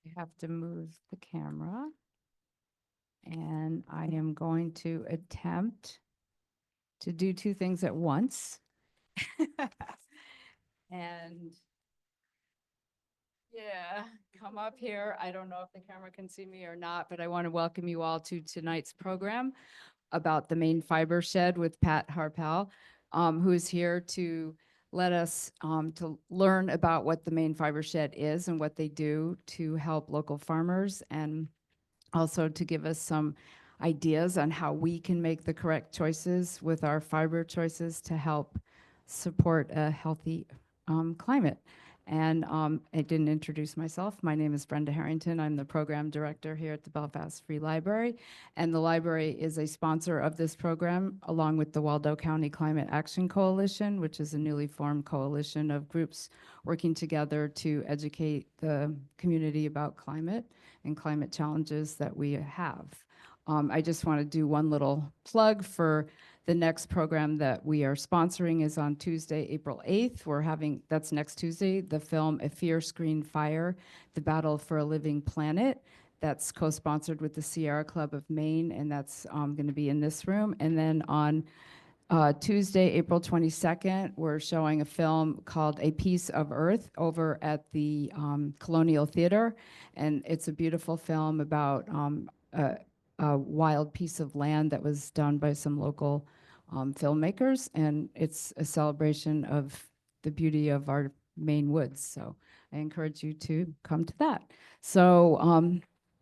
I have to move the camera. And I am going to attempt to do two things at once. And yeah, come up here. I don't know if the camera can see me or not, but I want to welcome you all to tonight's program about the Maine Fibershed with Pat Harpell, who is here to let us to learn about what the Maine Fibershed is and what they do to help local farmers, and also to give us some ideas on how we can make the correct choices with our fiber choices to help support a healthy climate. And I didn't introduce myself. My name is Brenda Harrington. I'm the program director here at the Belfast Free Library. And the library is a sponsor of this program, along with the Waldo County Climate Action Coalition, which is a newly formed coalition of groups working together to educate the community about climate and climate challenges that we have. I just want to do one little plug for the next program that we are sponsoring is on Tuesday, April 8th. We're having, that's next Tuesday, the film A Fierce Green Fire, The Battle for a Living Planet. That's co-sponsored with the Sierra Club of Maine, and that's going to be in this room. And then on Tuesday, April 22nd, we're showing a film called A Piece of Earth over at the Colonial Theater. And it's a beautiful film about a wild piece of land that was done by some local filmmakers. And it's a celebration of the beauty of our Maine woods. So I encourage you to come to that. So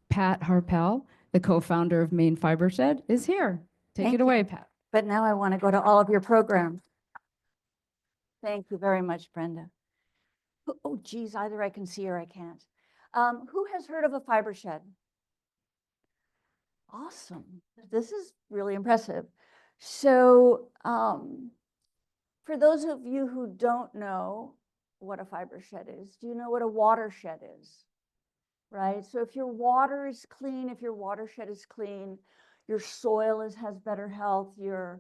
Pat Harpell, the co-founder of Maine Fibershed, is here. Take Thank it away, you. Pat. But now I want to go to all of your programs. Thank you very much, Brenda. Oh, geez, either I can see or I can't. Who has heard of a fiber shed? Awesome. This is really impressive. So for those of you who don't know what a fiber shed is, do you know what a watershed is? Right? So if your water is clean, if your watershed is clean, your soil has better health, the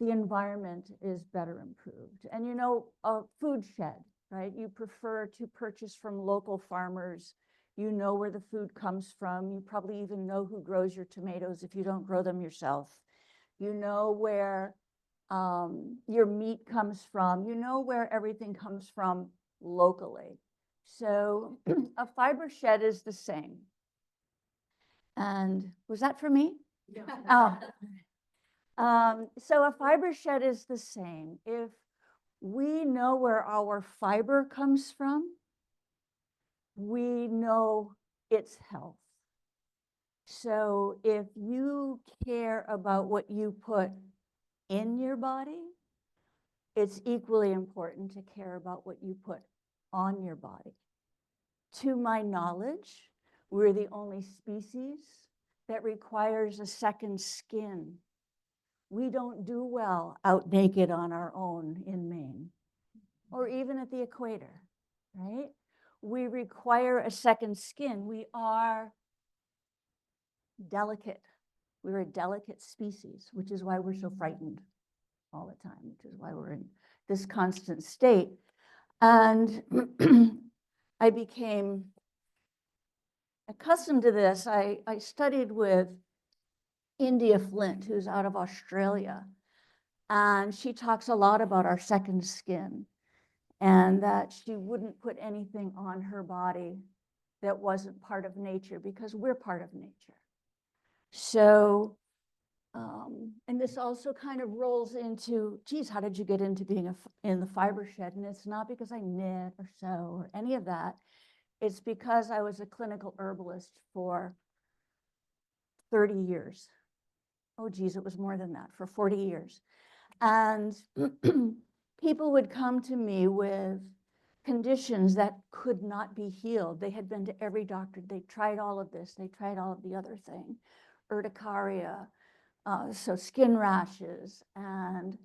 environment is better improved. And you know, a food shed, right? You prefer to purchase from local farmers. You know where the food comes from. You probably even know who grows your tomatoes if you don't grow them yourself. You know where your meat comes from. You know where everything comes from locally. So a fiber shed is the same. And was that for me? Yeah. Oh. So a fiber shed is the same. If we know where our fiber comes from, we know its health. So if you care about what you put in your body, it's equally important to care about what you put on your body. To my knowledge, we're the only species that requires a second skin. We don't do well out naked on our own in Maine, or even at the equator, right? We require a second skin. We are delicate. We're a delicate species, which is why we're so frightened all the time, which is why we're in this constant state. And I became accustomed to this. I studied with India Flint, who's out of Australia, and she talks a lot about our second skin, and that she wouldn't put anything on her body that wasn't part of nature, because we're part of nature. So, and this also kind of rolls into, geez, how did you get into being in the fiber shed? And it's not because I knit or sew or any of that. It's because I was a clinical herbalist for 30 years. Oh, geez, it was more than that, for 40 years. And people would come to me with conditions that could not be healed. They had been to every doctor. They tried all of this. They tried all of the other thing, urticaria, so skin rashes, and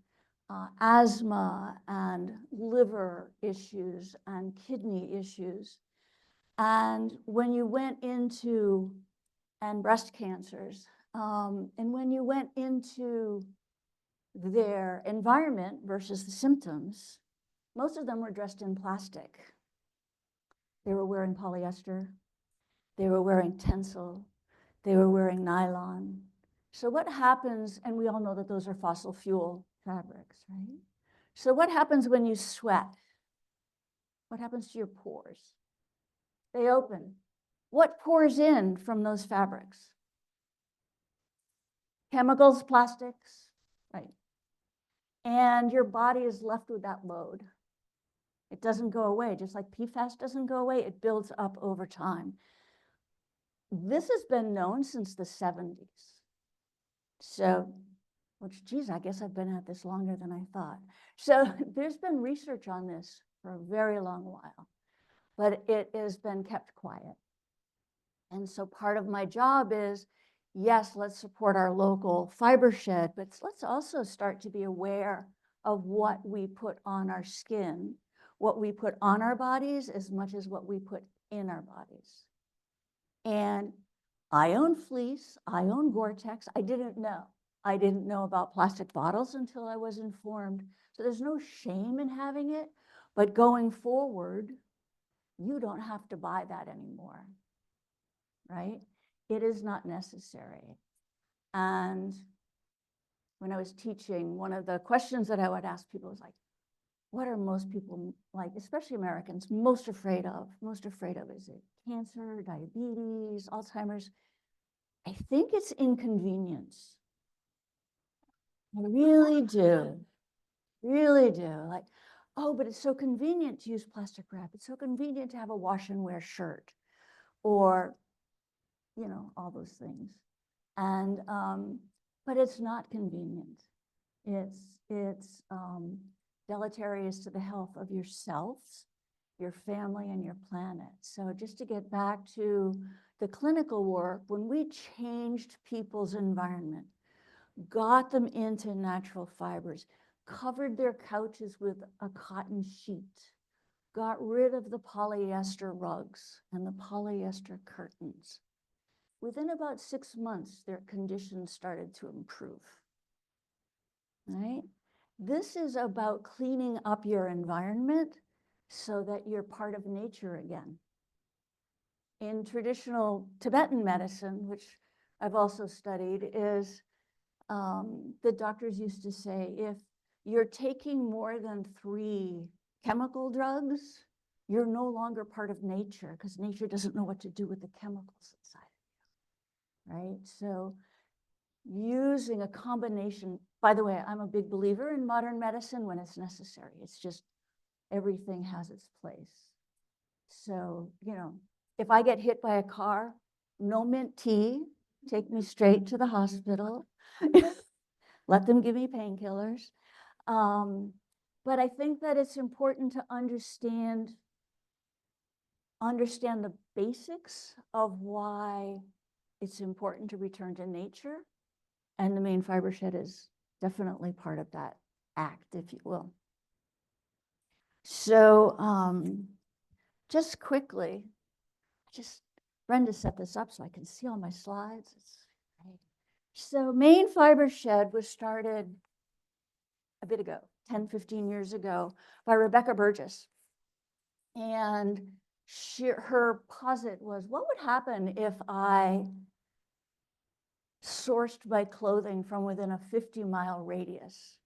asthma, and liver issues, and kidney issues. And when you went into, and breast cancers, and when you went into their environment versus the symptoms, most of them were dressed in plastic. They were wearing polyester. They were wearing tencel. They were wearing nylon. So what happens, and we all know that those are fossil fuel fabrics, right? So what happens when you sweat? What happens to your pores? They open. What pours in from those fabrics? Chemicals, plastics, right? And your body is left with that load. It doesn't go away, just like PFAS doesn't go away, it builds up over time. This has been known since the 70s. So, which, geez, I guess I've been at this longer than I thought. So there's been research on this for a very long while, but it has been kept quiet. And so part of my job is, yes, let's support our local fiber shed, but let's also start to be aware of what we put on our skin, what we put on our bodies as much as what we put in our bodies. And I own fleece, I own Gore-Tex. I didn't know. I didn't know about plastic bottles until I was informed. So there's no shame in having it, but going forward, you don't have to buy that anymore, right? It is not necessary. And when I was teaching, one of the questions that I would ask people was like, what are most people, like, especially Americans, most afraid of? Most afraid of, is it cancer, diabetes, Alzheimer's? I think it's inconvenience. I really do, really do. Like, oh, but it's so convenient to use plastic wrap. It's so convenient to have a wash and wear shirt, or, you know, all those things. And, but it's not convenient. It's deleterious to the health of yourselves, your family, and your planet. So just to get back to the clinical work, when we changed people's environment, got them into natural fibers, covered their couches with a cotton sheet, got rid of the polyester rugs and the polyester curtains. Within about 6 months, their conditions started to improve, right? This is about cleaning up your environment so that you're part of nature again. In traditional Tibetan medicine, which I've also studied, is the doctors used to say, if you're taking more than 3 chemical drugs, you're no longer part of nature, because nature doesn't know what to do with the chemicals inside of you, right? So using a combination, by the way, I'm a big believer in modern medicine when it's necessary. It's just everything has its place. So, you know, if I get hit by a car, no mint tea, take me straight to the hospital. Let them give me painkillers. But I think that it's important to understand the basics of why it's important to return to nature. And the Maine Fibershed is definitely part of that act, if you will. So just quickly, Brenda set this up so I can see all my slides. It's great. So Maine Fibershed was started a bit ago, 10, 15 years ago, by Rebecca Burgess. And her posit was, what would happen if I sourced my clothing from within a 50-mile radius,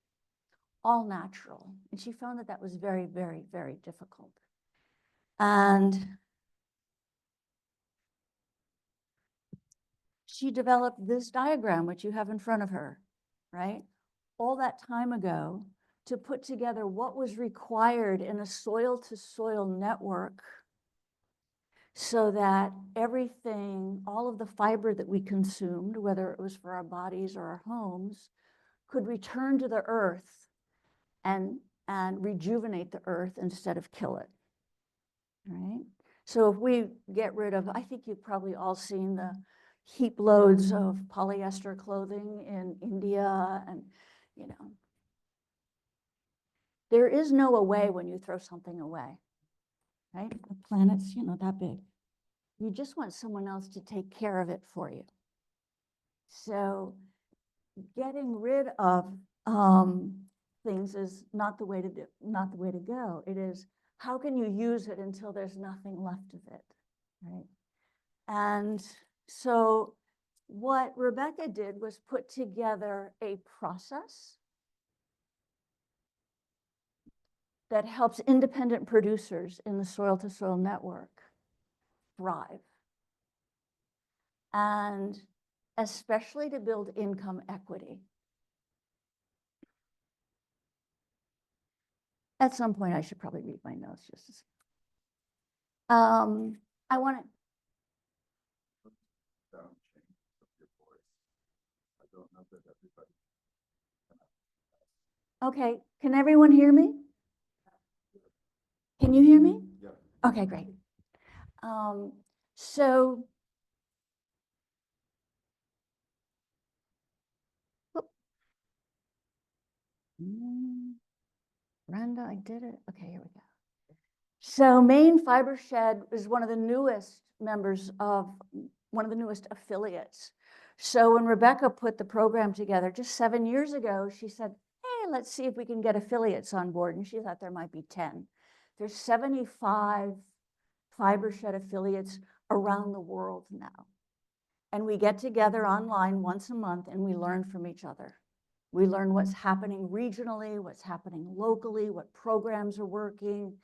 all natural? And she found that that was very, very, very difficult. And she developed this diagram, which you have in front of her, right? All that time ago, to put together what was required in a soil-to-soil network so that everything, all of the fiber that we consumed, whether it was for our bodies or our homes, could return to the earth and rejuvenate the earth instead of kill it, right? So if we get rid of, I think you've probably all seen the heap loads of polyester clothing in India, and, you know, there is no away when you throw something away, right? The planet's, you know, that big. You just want someone else to take care of it for you. So getting rid of things is not the way to go. It is, how can you use it until there's nothing left of it, right? And so what Rebecca did was put together a process that helps independent producers in the soil to soil network thrive. And especially to build income equity. At some point, I should probably read my notes just as. I want to. Okay, can everyone hear me? Can you hear me? Yeah. Okay, great. So. Brenda, I did it. Okay, here we go. So Maine Fibershed is one of the newest members of, one of the newest affiliates. So when Rebecca put the program together just 7 years ago, she said, hey, let's see if we can get affiliates on board. And she thought there might be 10. There's 75 Fibershed affiliates around the world now. And we get together online once a month and we learn from each other. We learn what's happening regionally, what's happening locally, what programs are working,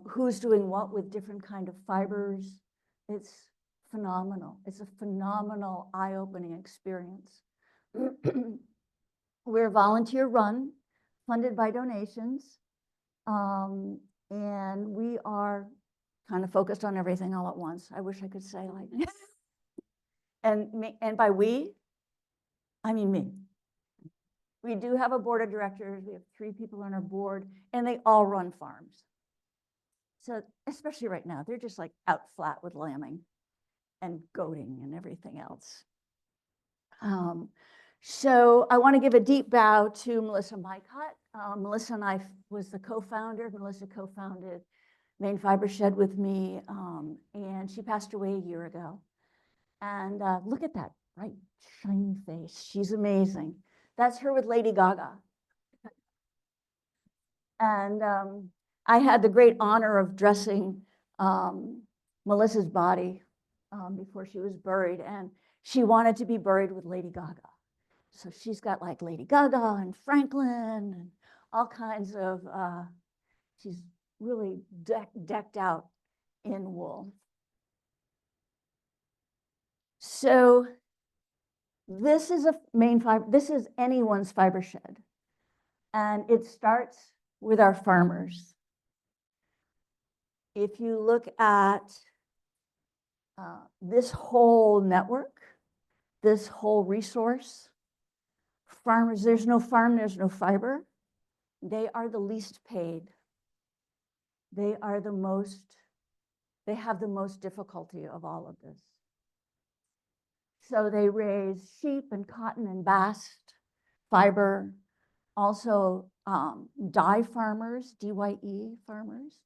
who's doing what with different kind of fibers. It's phenomenal. It's a phenomenal, eye-opening experience. We're volunteer run, funded by donations, and we are kind of focused on everything all at once. I wish I could say like, and by we, I mean me. We do have a board of directors. We have 3 people on our board, and they all run farms. So especially right now, they're just like out flat with lambing and goating and everything else. So I want to give a deep bow to Melissa Mycott. Melissa and I was the co-founder. Melissa co-founded Maine Fibershed with me, and she passed away a year ago. And look at that bright, shiny face. She's amazing. That's her with Lady Gaga. And I had the great honor of dressing Melissa's body before she was buried. And she wanted to be buried with Lady Gaga. So she's got like Lady Gaga and Franklin and all kinds of, she's really decked out in wool. So this is a Maine fiber, this is anyone's fiber shed. And it starts with our farmers. If you look at this whole network, this whole resource, farmers, there's no farm, there's no fiber. They are the least paid. They are the most, they have the most difficulty of all of this. So they raise sheep and cotton and bast, fiber, also dye farmers, DYE farmers.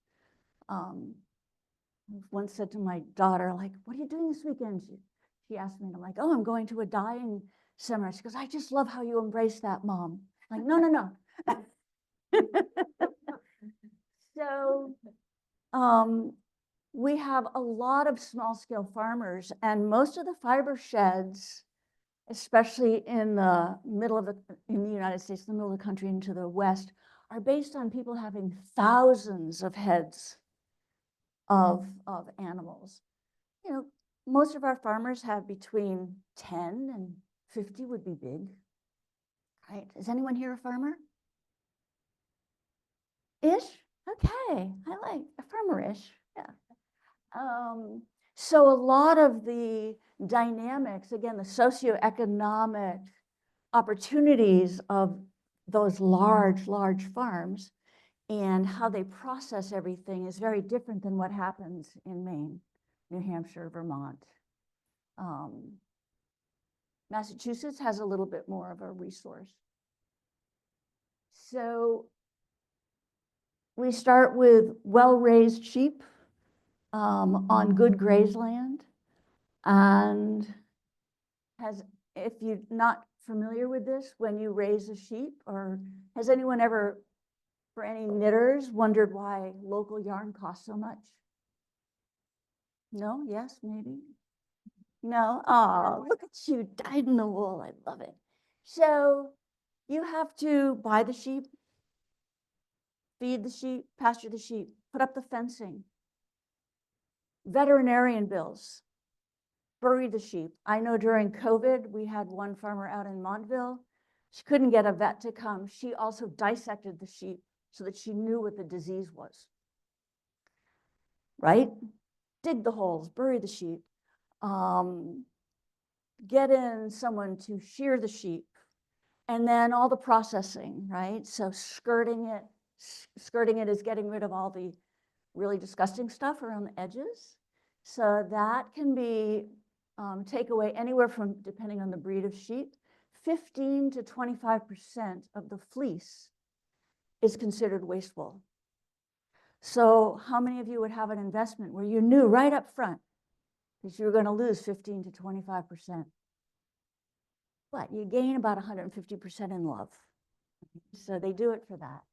Once said to my daughter, like, what are you doing this weekend? She asked me, and I'm like, oh, I'm going to a dyeing seminar. She goes, I just love how you embrace that, Mom. I'm like, no, no, no. So we have a lot of small scale farmers, and most of the fiber sheds, especially in the middle of in the United States, the middle of the country into the West, are based on people having thousands of heads of animals. You know, most of our farmers have between 10 and 50 would be big, right? Is anyone here a farmer? Ish? Okay, I like a farmer-ish, yeah. So a lot of the dynamics, again, the socioeconomic opportunities of those large farms and how they process everything is very different than what happens in Maine, New Hampshire, Vermont. Massachusetts has a little bit more of a resource. So we start with well-raised sheep on good grazeland. And if you're not familiar with this, when you raise a sheep, or has anyone ever, for any knitters, wondered why local yarn costs so much? No, yes, maybe. No, oh, look at you, dyed in the wool. I love it. So you have to buy the sheep, feed the sheep, pasture the sheep, put up the fencing, veterinarian bills, bury the sheep. I know during COVID, we had one farmer out in Montville. She couldn't get a vet to come. She also dissected the sheep so that she knew what the disease was. Right? Dig the holes, bury the sheep, get in someone to shear the sheep, and then all the processing, right? So skirting it is getting rid of all the really disgusting stuff around the edges. So that can be take away anywhere from, depending on the breed of sheep, 15 to 25% of the fleece is considered waste wool. So how many of you would have an investment where you knew right up front that you were going to lose 15 to 25%? But you gain about 150% in love. So they do it for that.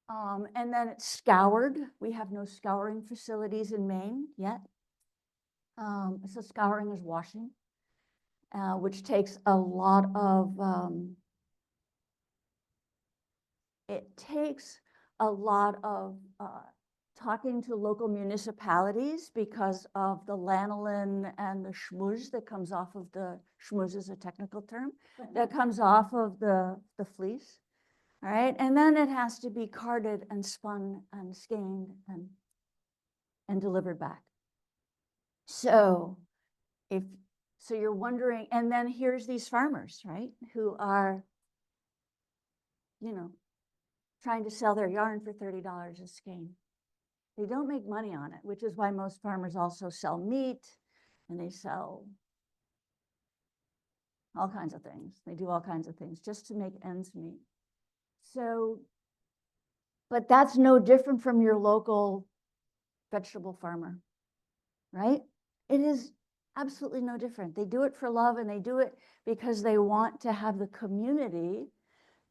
And then it's scoured. We have no scouring facilities in Maine yet. So scouring is washing, which takes a lot of, talking to local municipalities because of the lanolin and the schmooze that comes off of the, schmooze is a technical term, that comes off of the fleece. All right, and then it has to be carded and spun and skeined and delivered back. So so you're wondering, and then here's these farmers, right, who are, trying to sell their yarn for $30 a skein. They don't make money on it, which is why most farmers also sell meat and they sell all kinds of things. They do all kinds of things just to make ends meet. So, but that's no different from your local vegetable farmer, right? It is absolutely no different. They do it for love, and they do it because they want to have the community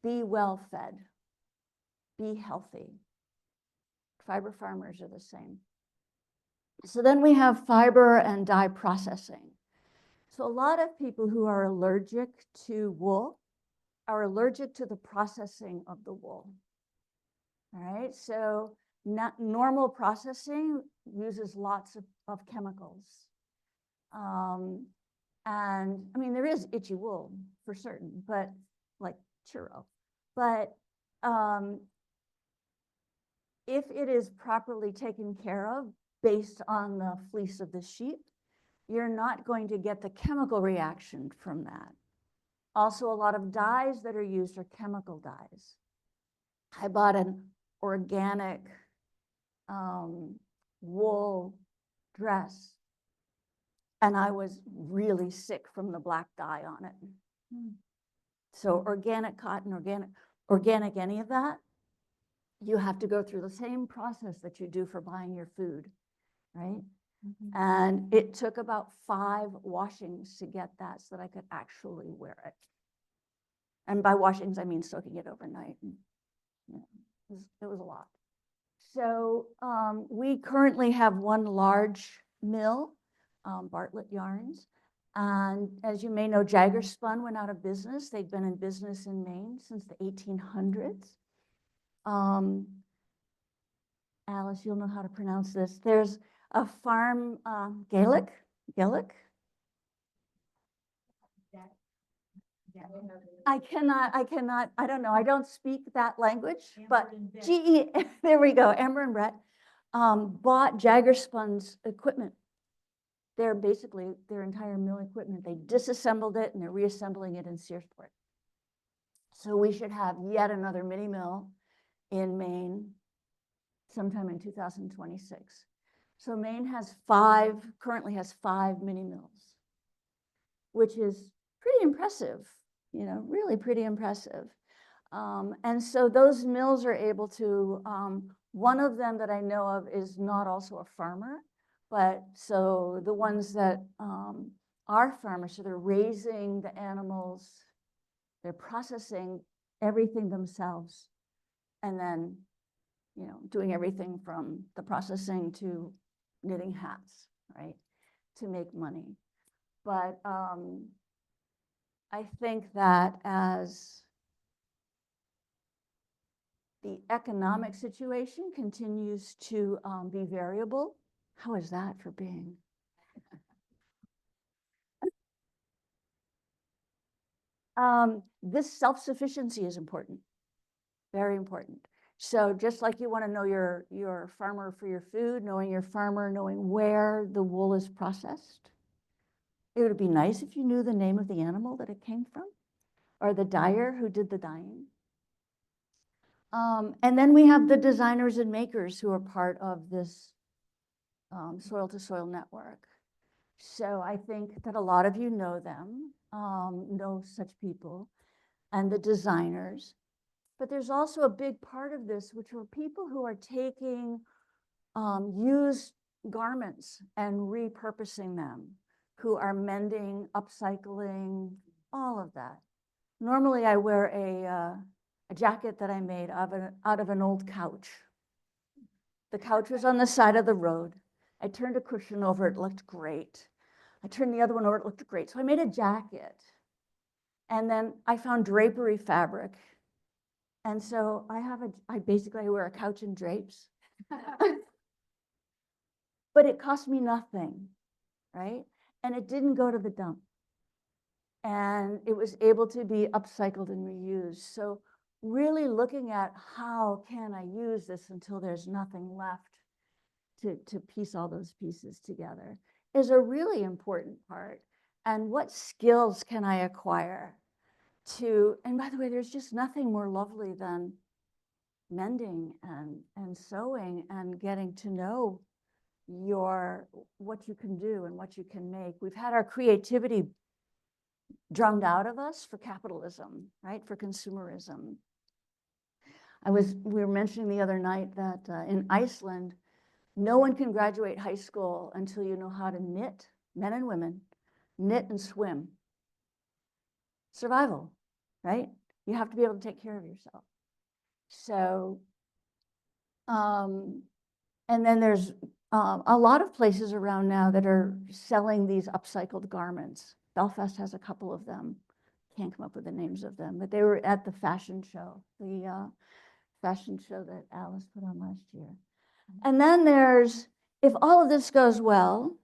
be well fed, be healthy. Fiber farmers are the same. So then we have fiber and dye processing. So a lot of people who are allergic to wool are allergic to the processing of the wool. All right, so normal processing uses lots of chemicals. And I mean, there is itchy wool for certain, but like churro. But if it is properly taken care of based on the fleece of the sheep, you're not going to get the chemical reaction from that. Also, a lot of dyes that are used are chemical dyes. I bought an organic wool dress, and I was really sick from the black dye on it. So organic cotton, organic any of that, you have to go through the same process that you do for buying your food, right? Mm-hmm. And it took about 5 washings to get that so that I could actually wear it. And by washings, I mean soaking it overnight. And, it was a lot. So we currently have one large mill, Bartlett Yarns. And as you may know, Jagger Spun went out of business. They'd been in business in Maine since the 1800s. Alice, you'll know how to pronounce this. There's a farm, Gaelic. I don't know. I don't speak that language, but GE, there we go. Amber and Brett bought Jagger Spun's equipment. They're basically their entire mill equipment. They disassembled it and they're reassembling it in Searsport. So we should have yet another mini mill in Maine sometime in 2026. So Maine currently has 5 mini mills, which is pretty impressive, really pretty impressive. And so those mills are able to, one of them that I know of is not also a farmer, but so the ones that are farmers, so they're raising the animals, they're processing everything themselves, and then, doing everything from the processing to knitting hats. right, to make money. But I think that as the economic situation continues to be variable, how is that for being? This self-sufficiency is important, very important. So just like you want to know your farmer for your food, knowing your farmer, knowing where the wool is processed, it would be nice if you knew the name of the animal that it came from, or the dyer who did the dyeing. And then we have the designers and makers who are part of this soil to soil network. So I think that a lot of you know them, know such people, and the designers. But there's also a big part of this, which are people who are taking used garments and repurposing them, who are mending, upcycling, all of that. Normally, I wear a jacket that I made out of an old couch. The couch was on the side of the road. I turned a cushion over, it looked great. I turned the other one over, it looked great. So I made a jacket. And then I found drapery fabric. And so I basically wear a couch and drapes. But it cost me nothing, right? And it didn't go to the dump. And it was able to be upcycled and reused. So really looking at how can I use this until there's nothing left to piece all those pieces together is a really important part. And what skills can I acquire and by the way, there's just nothing more lovely than mending and sewing and getting to know what you can do and what you can make. We've had our creativity drummed out of us for capitalism, right? For consumerism. We were mentioning the other night that in Iceland, no one can graduate high school until you know how to knit, men and women, knit and swim. Survival, right? You have to be able to take care of yourself. So, and then there's a lot of places around now that are selling these upcycled garments. Belfast has a couple of them. Can't come up with the names of them, but they were at the fashion show, the fashion show that Alice put on last year. And then if all of this goes well,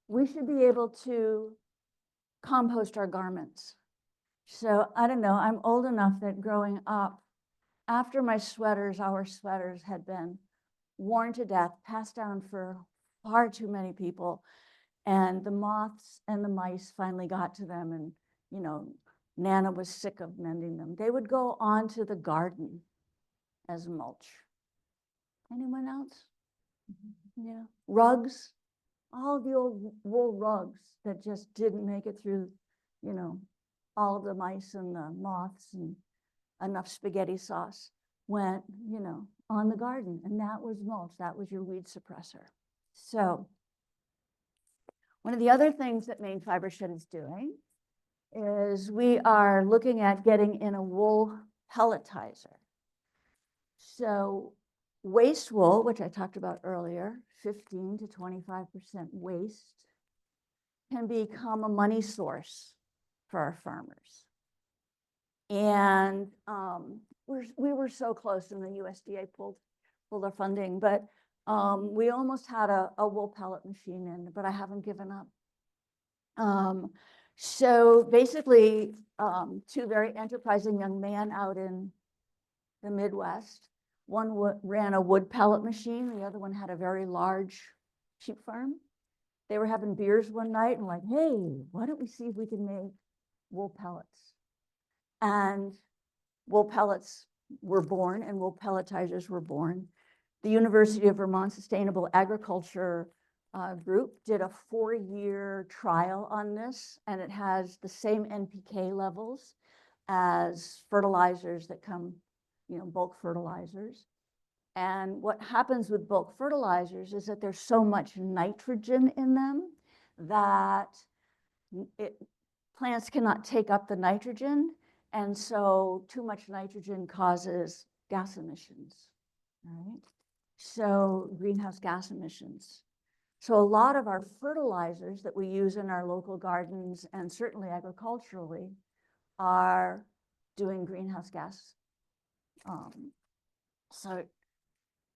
we should be able to compost our garments. So I don't know, I'm old enough that growing up, after our sweaters had been worn to death, passed down for far too many people, and the moths and the mice finally got to them, and Nana was sick of mending them. They would go onto the garden as mulch. Anyone else? Yeah. Rugs, all the old wool rugs that just didn't make it through, all of the mice and the moths and enough spaghetti sauce went, on the garden. And that was mulch. That was your weed suppressor. So one of the other things that Maine Fibershed is doing is we are looking at getting in a wool pelletizer. So waste wool, which I talked about earlier, 15 to 25% waste, can become a money source for our farmers. And we were so close, and the USDA pulled our funding, but we almost had a wool pellet machine in, but I haven't given up. So basically, two very enterprising young men out in the Midwest. One ran a wood pellet machine. The other one had a very large sheep farm. They were having beers one night and like, hey, why don't we see if we can make wool pellets? And wool pellets were born and wool pelletizers were born. The University of Vermont Sustainable Agriculture group did a 4-year trial on this, and it has the same NPK levels as fertilizers that come, bulk fertilizers. And what happens with bulk fertilizers is that there's so much nitrogen in them that plants cannot take up the nitrogen. And so too much nitrogen causes gas emissions, right? So greenhouse gas emissions. So a lot of our fertilizers that we use in our local gardens and certainly agriculturally are doing greenhouse gas. So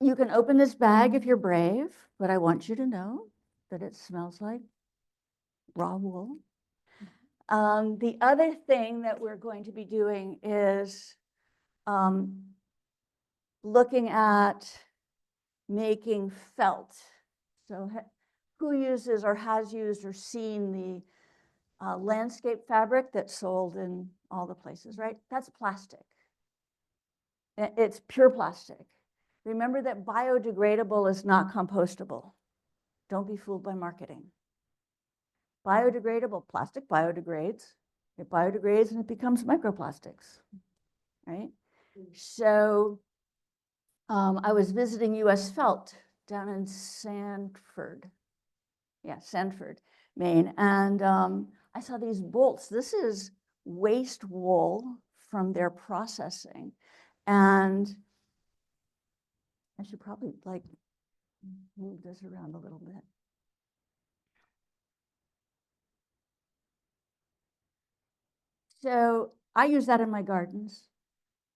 you can open this bag if you're brave, but I want you to know that it smells like raw wool. The other thing that we're going to be doing is looking at making felt. So who uses or has used or seen the landscape fabric that's sold in all the places, right? That's plastic. It's pure plastic. Remember that biodegradable is not compostable. Don't be fooled by marketing. Biodegradable plastic biodegrades. It biodegrades and it becomes microplastics, right? So I was visiting US Felt down in Sanford, Maine, and I saw these bolts. This is waste wool from their processing, and I should probably like move this around a little bit. So I use that in my gardens,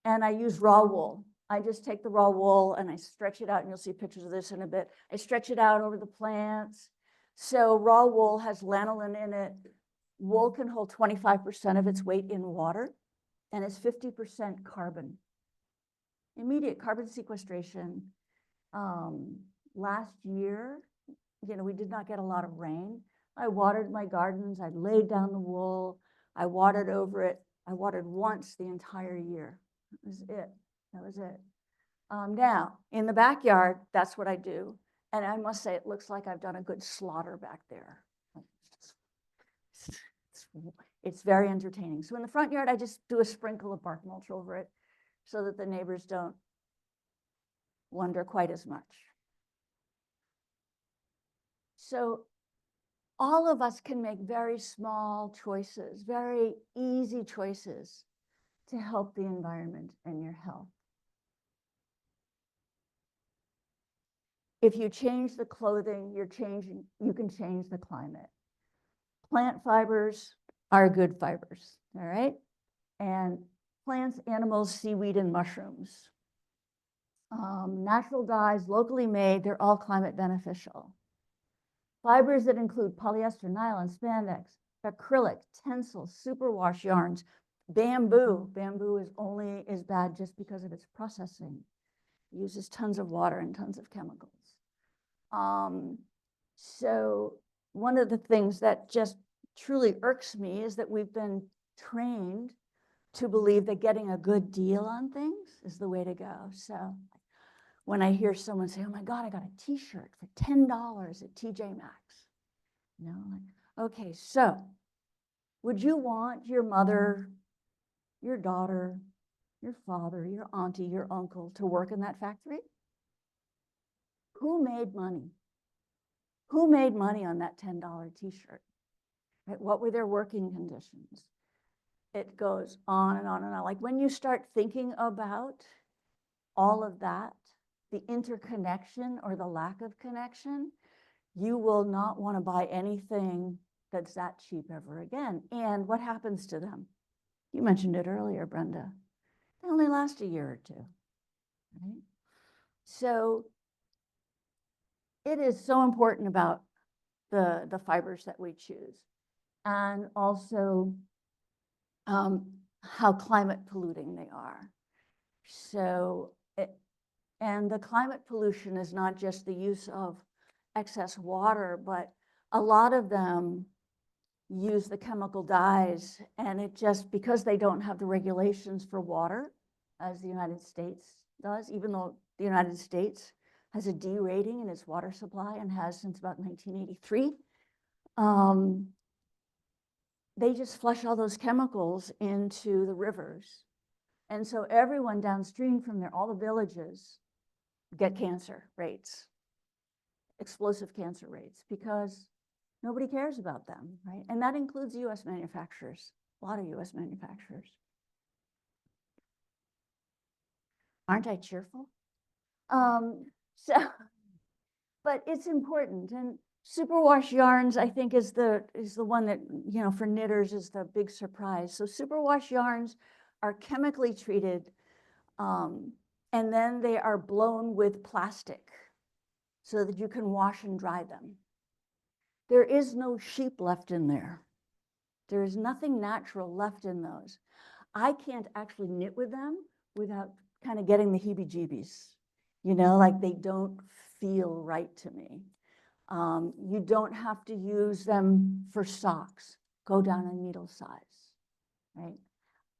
and I use raw wool. I just take the raw wool and I stretch it out, and you'll see pictures of this in a bit. I stretch it out over the plants. So raw wool has lanolin in it. Wool can hold 25% of its weight in water, and it's 50% carbon. Immediate carbon sequestration. Last year, we did not get a lot of rain. I watered my gardens. I laid down the wool. I watered over it. I watered once the entire year. That was it. That was it. Now, in the backyard, that's what I do. And I must say, it looks like I've done a good slaughter back there. It's very entertaining. So in the front yard, I just do a sprinkle of bark mulch over it so that the neighbors don't wonder quite as much. So all of us can make very small choices, very easy choices to help the environment and your health. If you change the clothing, you can change the climate. Plant fibers are good fibers, all right? And plants, animals, seaweed, and mushrooms. Natural dyes, locally made, they're all climate beneficial. Fibers that include polyester, nylon, spandex, acrylic, tencel, superwash yarns, bamboo. Bamboo is only as bad just because of its processing. It uses tons of water and tons of chemicals. So one of the things that just truly irks me is that we've been trained to believe that getting a good deal on things is the way to go. So when I hear someone say, oh my God, I got a t-shirt for $10 at TJ Maxx, okay, so would you want your mother, your daughter, your father, your auntie, your uncle to work in that factory? Who made money? Who made money on that $10 t-shirt? Right? What were their working conditions? It goes on and on and on. Like when you start thinking about all of that, the interconnection or the lack of connection, you will not want to buy anything that's that cheap ever again. And what happens to them? You mentioned it earlier, Brenda. They only last a year or two, right? So it is so important about the fibers that we choose, and also how climate polluting they are. So, and the climate pollution is not just the use of excess water, but a lot of them use the chemical dyes, and it just, because they don't have the regulations for water, as the United States does, even though the United States has a D rating in its water supply and has since about 1983, they just flush all those chemicals into the rivers. And so everyone downstream from there, all the villages, get cancer rates, explosive cancer rates, because nobody cares about them, right? And that includes US manufacturers, a lot of US manufacturers. Aren't I cheerful? But it's important. And Superwash yarns, I think, is the one that, you know, for knitters is the big surprise. So superwash yarns are chemically treated, and then they are blown with plastic so that you can wash and dry them. There is no sheep left in there. There is nothing natural left in those. I can't actually knit with them without kind of getting the heebie-jeebies, you know, like they don't feel right to me. You don't have to use them for socks. Go down a needle size, right?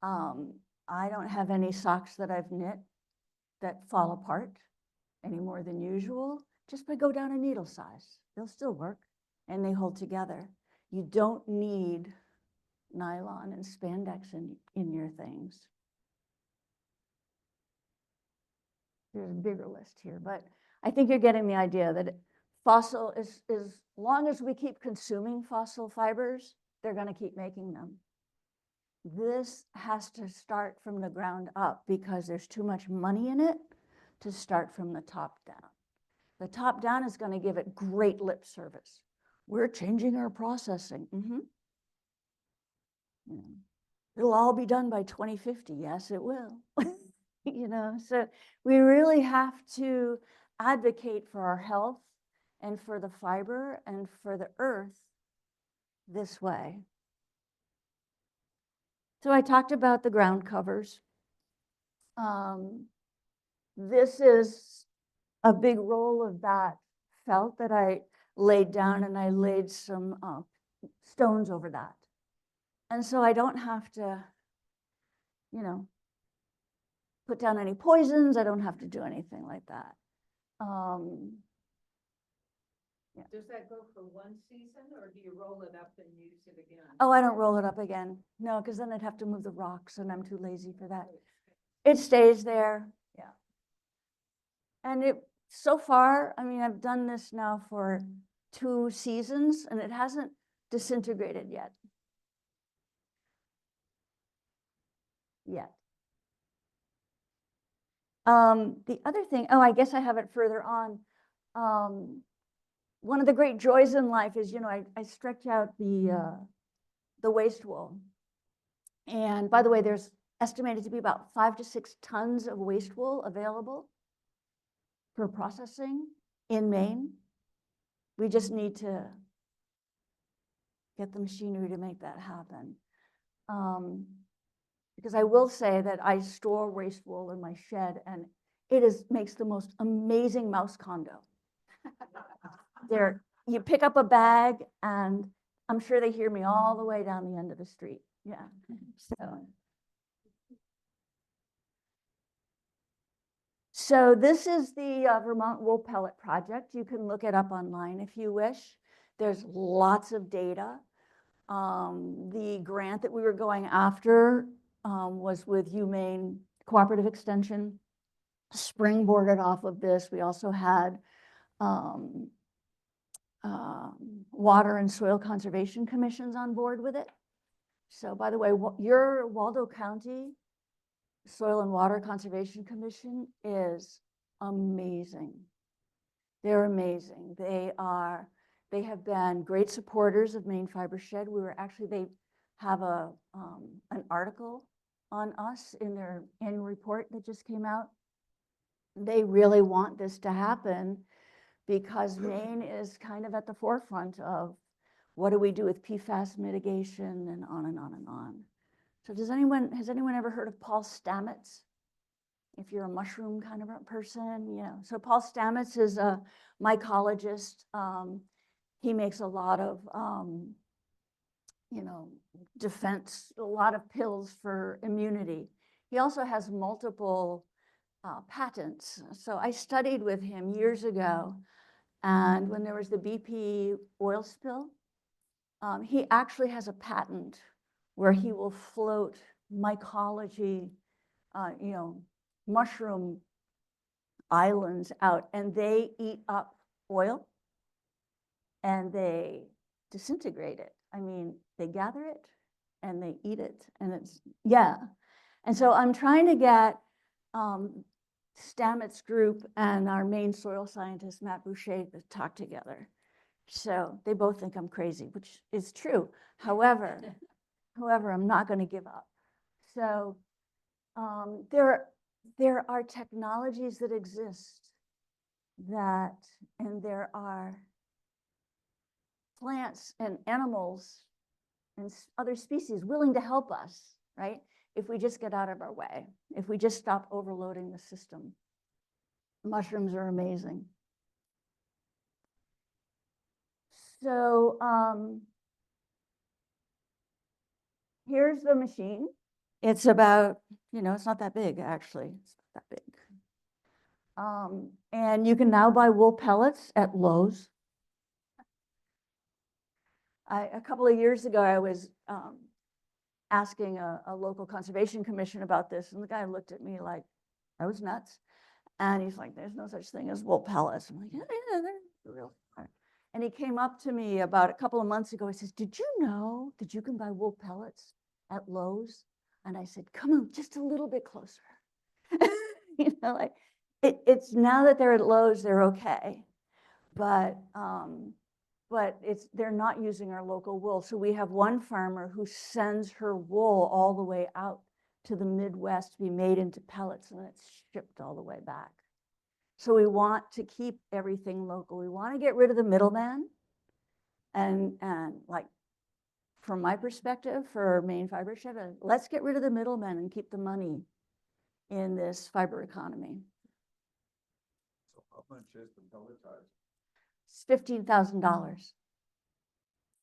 I don't have any socks that I've knit that fall apart any more than usual, just by go down a needle size. They'll still work and they hold together. You don't need nylon and spandex in your things. There's a bigger list here, but I think you're getting the idea that fossil is long as we keep consuming fossil fibers, they're going to keep making them. This has to start from the ground up because there's too much money in it to start from the top down. The top down is going to give it great lip service. We're changing our processing. Yeah. It'll all be done by 2050. Yes, it will. You know, so we really have to advocate for our health and for the fiber and for the earth this way. So I talked about the ground covers. This is a big roll of that felt that I laid down, and I laid some stones over that. And so I don't have to, you know, put down any poisons. I don't have to do anything like that. Yeah. Does that go for one season, or do you roll it up and use it again? Oh, I don't roll it up again. No, because then I'd have to move the rocks, and I'm too lazy for that. It stays there. Yeah. And it, so far, I mean, I've done this now for 2 seasons, and it hasn't disintegrated yet. The other thing, oh, I guess I have it further on. One of the great joys in life is, you know, I stretch out the waste wool. And by the way, there's estimated to be about 5 to 6 tons of waste wool available for processing in Maine. We just need to get the machinery to make that happen. Because I will say that I store waste wool in my shed, and it makes the most amazing mouse condo. There, you pick up a bag, and I'm sure they hear me all the way down the end of the street. Yeah. So this is the Vermont Wool Pellet Project. You can look it up online if you wish. There's lots of data. The grant that we were going after was with UMaine Cooperative Extension, springboarded off of this. We also had water and soil conservation commissions on board with it. So by the way, your Waldo County Soil and Water Conservation Commission is amazing. They're amazing. They have been great supporters of Maine Fibershed. They have an article on us in their annual report that just came out. They really want this to happen because Maine is kind of at the forefront of what do we do with PFAS mitigation and on and on and on. So has anyone ever heard of Paul Stamets? If you're a mushroom kind of a person, you know. So Paul Stamets is a mycologist. He makes a lot of, you know, defense, a lot of pills for immunity. He also has multiple patents. So I studied with him years ago, and when there was the BP oil spill, he actually has a patent where he will float mycology, you know, mushroom islands out, and they eat up oil and they disintegrate it. I mean, they gather it and they eat it, and it's, yeah. And so I'm trying to get Stamets group and our Maine soil scientist, Matt Boucher, to talk together. So they both think I'm crazy, which is true. However, I'm not going to give up. So there are technologies that exist and there are plants and animals and other species willing to help us, right? If we just get out of our way, if we just stop overloading the system. Mushrooms are amazing. So here's the machine. It's about, it's not that big, actually. It's not that big. And you can now buy wool pellets at Lowe's. A couple of years ago, I was asking a local conservation commission about this, and the guy looked at me like I was nuts. And he's like, there's no such thing as wool pellets. I'm like, yeah, they're real. And he came up to me about a couple of months ago. He says, did you know that you can buy wool pellets at Lowe's? And I said, come on, just a little bit closer. Like it's now that they're at Lowe's, they're okay. But they're not using our local wool. So we have one farmer who sends her wool all the way out to the Midwest to be made into pellets, and it's shipped all the way back. So we want to keep everything local. We want to get rid of the middleman. And like, from my perspective, for Maine Fibershed, let's get rid of the middleman and keep the money in this fiber economy. So how much is the pelletizer? It's $15,000.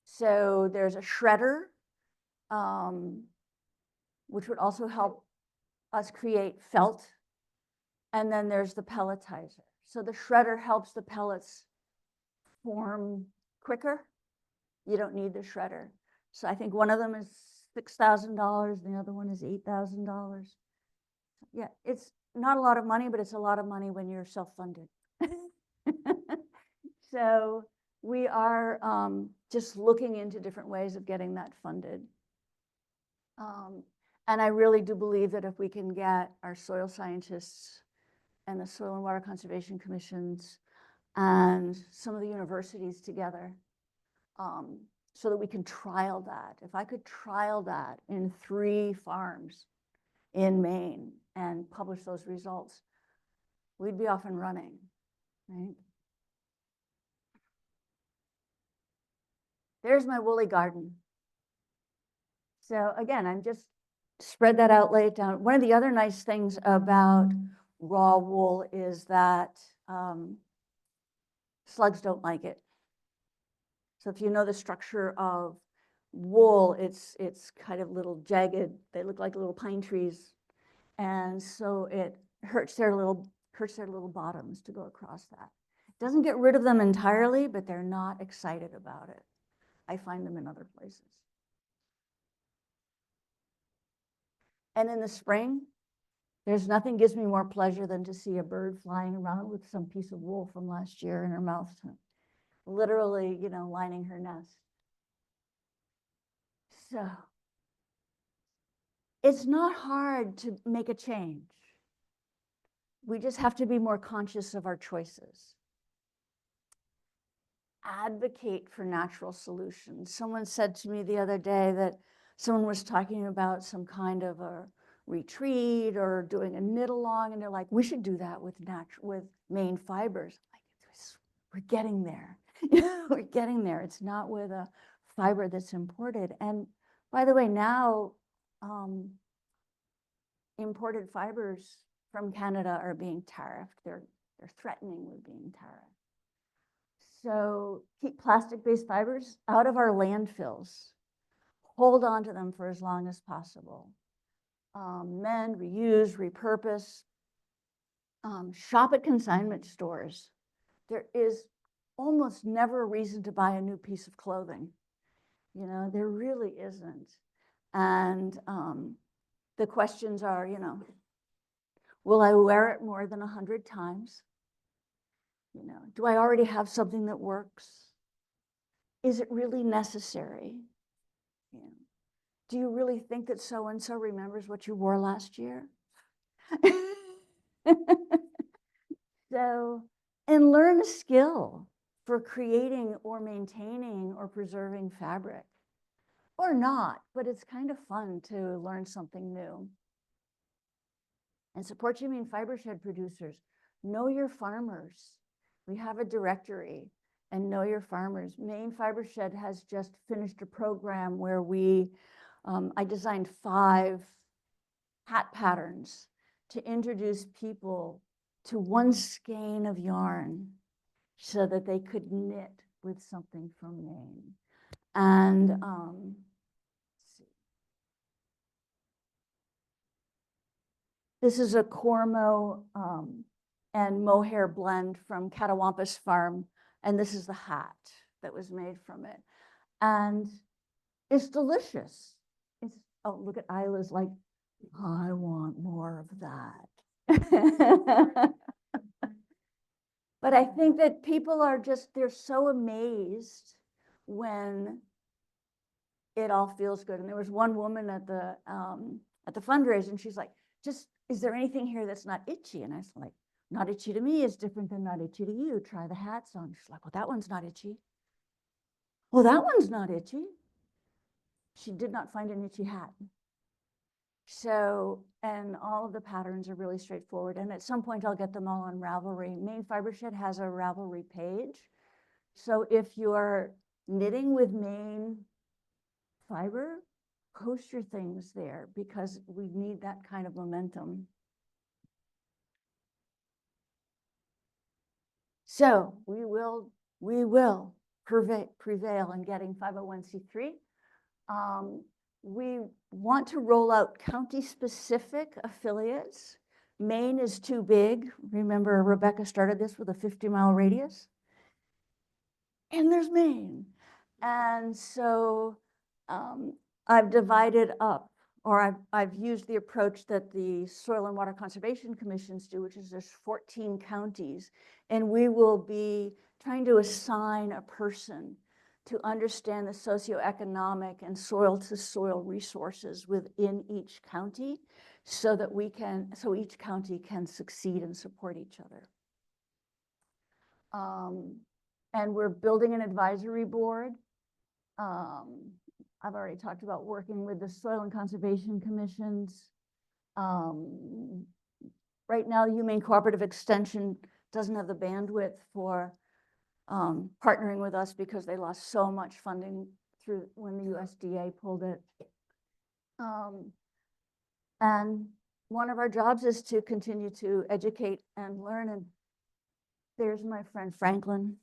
So there's a shredder, which would also help us create felt. And then there's the pelletizer. So the shredder helps the pellets form quicker. You don't need the shredder. So I think one of them is $6,000, the other one is $8,000. Yeah, it's not a lot of money, but it's a lot of money when you're self-funded. So we are just looking into different ways of getting that funded. And I really do believe that if we can get our soil scientists and the Soil and Water Conservation Commissions and some of the universities together, so that we can trial that. If I could trial that in 3 farms in Maine and publish those results, we'd be off and running, right? There's my woolly garden. So again, I'm just spread that out, lay it down. One of the other nice things about raw wool is that slugs don't like it. So if you know the structure of wool, it's kind of little jagged. They look like little pine trees, and so it hurts their little bottoms to go across that. It doesn't get rid of them entirely, but they're not excited about it. I find them in other places. And in the spring, there's nothing gives me more pleasure than to see a bird flying around with some piece of wool from last year in her mouth, literally, lining her nest. So it's not hard to make a change. We just have to be more conscious of our choices. Advocate for natural solutions. Someone said to me the other day that someone was talking about some kind of a retreat or doing a knit along, and they're like, we should do that with Maine fibers. Like, we're getting there. We're getting there. It's not with a fiber that's imported. And by the way, now imported fibers from Canada are being tariffed. They're threatening with being tariffed. So keep plastic-based fibers out of our landfills. Hold on to them for as long as possible. Mend, reuse, repurpose. Shop at consignment stores. There is almost never a reason to buy a new piece of clothing. There really isn't. And the questions are, will I wear it more than 100 times? Do I already have something that works? Is it really necessary? Do you really think that so-and-so remembers what you wore last year? So, and learn a skill. for creating or maintaining or preserving fabric. Or not, but it's kind of fun to learn something new. And support your Maine Fibershed producers. Know your farmers. We have a directory, and know your farmers. Maine Fibershed has just finished a program where I designed 5 hat patterns to introduce people to one skein of yarn so that they could knit with something from Maine. And let's see. This is a Cormo and mohair blend from Catawampus Farm, and this is the hat that was made from it. And it's delicious. Oh, look at Isla's like, I want more of that. But I think that people are they're so amazed when it all feels good. And there was one woman at the fundraiser, and she's like, is there anything here that's not itchy? And I was like, not itchy to me is different than not itchy to you. Try the hats on. She's like, well, that one's not itchy. Well, that one's not itchy. She did not find an itchy hat. So, and all of the patterns are really straightforward. And at some point I'll get them all on Ravelry. Maine Fibershed has a Ravelry page. So if you're knitting with Maine fiber, post your things there because we need that kind of momentum. So we will prevail in getting 501c3. We want to roll out county-specific affiliates. Maine is too big. Remember, Rebecca started this with a 50-mile radius. And there's Maine. And so I've divided up, or I've used the approach that the Soil and Water Conservation Commissions do, which is there's 14 counties. And we will be trying to assign a person to understand the socioeconomic and soil-to-soil resources within each county so that so each county can succeed and support each other. And we're building an advisory board. I've already talked about working with the Soil and Conservation Commissions. Right now, Humane Cooperative Extension doesn't have the bandwidth for partnering with us because they lost so much funding through when the USDA pulled it. And one of our jobs is to continue to educate and learn. And there's my friend Franklin.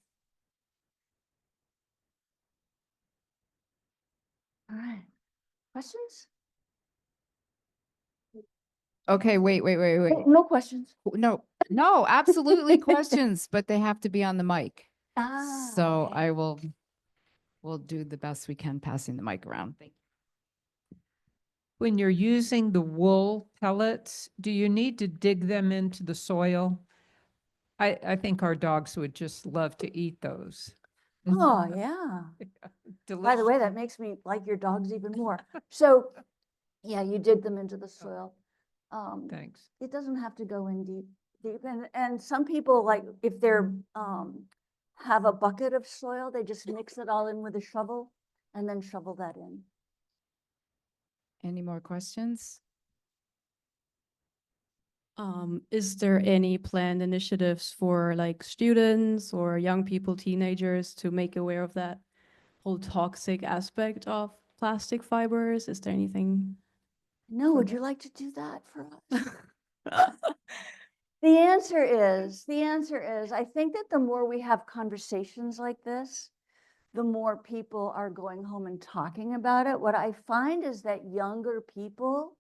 All right, questions? Okay, wait. Oh, no questions. No, absolutely questions, but they have to be on the mic. So Okay. we'll do the best we can passing the mic around. Thank you. When you're using the wool pellets, do you need to dig them into the soil? I think our dogs would just love to eat those. Oh, yeah. Delicious. By the way, that makes me like your dogs even more. So, yeah, you dig them into the soil. Thanks. It doesn't have to go in deep. And some people, like, if they're have a bucket of soil, they just mix it all in with a shovel and then shovel that in. Any more questions? Is there any planned initiatives for like students or young people, teenagers to make aware of that whole toxic aspect of plastic fibers? Is there anything? No, would you like to do that for us? The answer is, I think that the more we have conversations like this, the more people are going home and talking about it. What I find is that younger people